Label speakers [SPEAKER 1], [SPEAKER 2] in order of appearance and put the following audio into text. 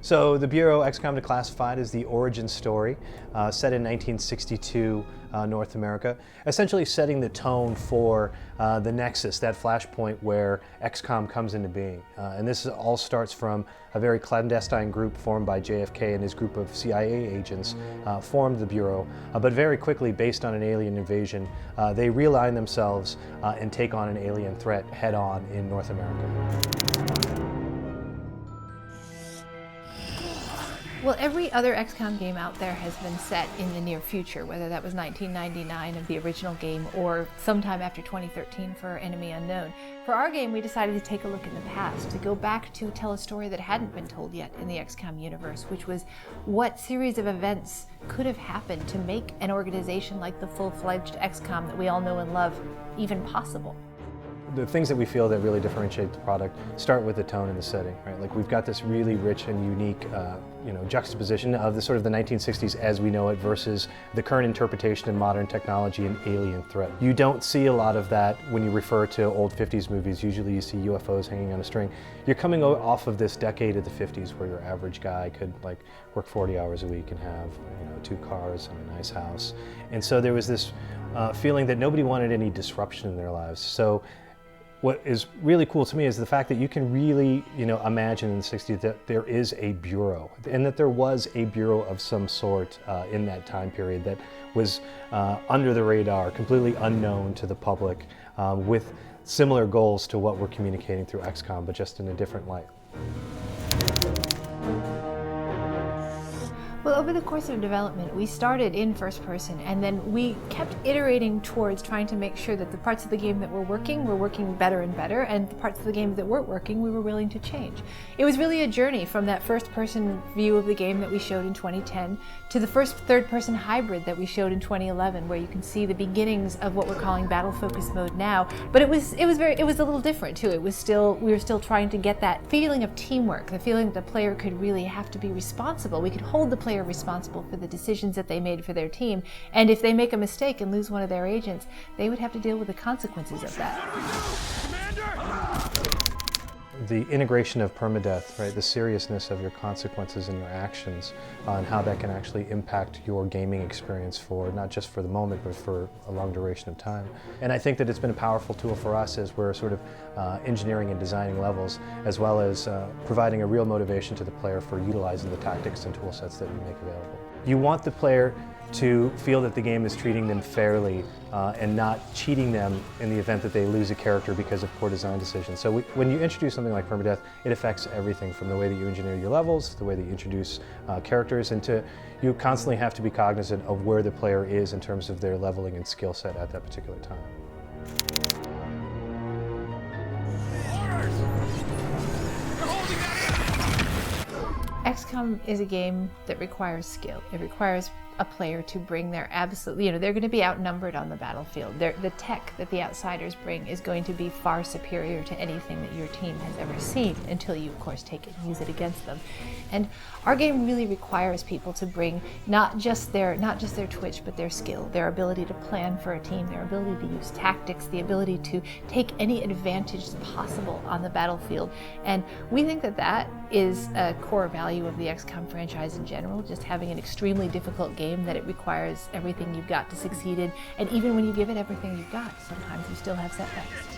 [SPEAKER 1] So the Bureau XCOM Declassified is the origin story set in 1962 North America, essentially setting the tone for the nexus, that flashpoint where XCOM comes into being. And this all starts from a very clandestine group formed by JFK and his group of CIA agents formed the Bureau, but very quickly, based on an alien invasion, they realign themselves and take on an alien threat head-on in North America.
[SPEAKER 2] Well, every other XCOM game out there has been set in the near future, whether that was 1999 of the original game or sometime after 2013 for Enemy Unknown. For our game, we decided to take a look in the past, to go back to tell a story that hadn't been told yet in the XCOM universe, which was what series of events could have happened to make an organization like the full-fledged XCOM that we all know and love even possible.
[SPEAKER 1] The things that we feel that really differentiate the product start with the tone and the setting, right? Like we've got this really rich and unique, juxtaposition of the sort of the 1960s as we know it versus the current interpretation in modern technology and alien threat. You don't see a lot of that when you refer to old 50s movies. Usually you see UFOs hanging on a string. You're coming off of this decade of the 50s where your average guy could like work 40 hours a week and have 2 cars and a nice house. And so there was this feeling that nobody wanted any disruption in their lives. So what is really cool to me is the fact that you can really, imagine in the 60s that there is a bureau and that there was a bureau of some sort in that time period that was under the radar, completely unknown to the public, with similar goals to what we're communicating through XCOM, but just in a different light.
[SPEAKER 2] Well, over the course of development, we started in first person, and then we kept iterating towards trying to make sure that the parts of the game that were working better and better, and the parts of the game that weren't working, we were willing to change. It was really a journey from that first person view of the game that we showed in 2010 to the first third person hybrid that we showed in 2011, where you can see the beginnings of what we're calling battle focus mode now. But it was a little different too. We were still trying to get that feeling of teamwork, the feeling that the player could really have to be responsible. We could hold the player responsible for the decisions that they made for their team, and if they make a mistake and lose one of their agents, they would have to deal with the consequences of that.
[SPEAKER 1] The integration of permadeath, right? The seriousness of your consequences and your actions, and how that can actually impact your gaming experience for not just for the moment, but for a long duration of time. And I think that it's been a powerful tool for us as we're sort of engineering and designing levels, as well as providing a real motivation to the player for utilizing the tactics and tool sets that we make available. You want the player to feel that the game is treating them fairly and not cheating them in the event that they lose a character because of poor design decisions. So when you introduce something like permadeath, it affects everything from the way that you engineer your levels, the way that you introduce characters, and you constantly have to be cognizant of where the player is in terms of their leveling and skill set at that particular time.
[SPEAKER 2] XCOM is a game that requires skill. It requires a player to bring their they're going to be outnumbered on the battlefield. The tech that the outsiders bring is going to be far superior to anything that your team has ever seen, until you, of course, take it and use it against them. And our game really requires people to bring not just their twitch, but their skill, their ability to plan for a team, their ability to use tactics, the ability to take any advantage possible on the battlefield. And we think that that is a core value of the XCOM franchise in general, just having an extremely difficult game that it requires everything you've got to succeed in, and even when you give it everything you've got, sometimes you still have setbacks.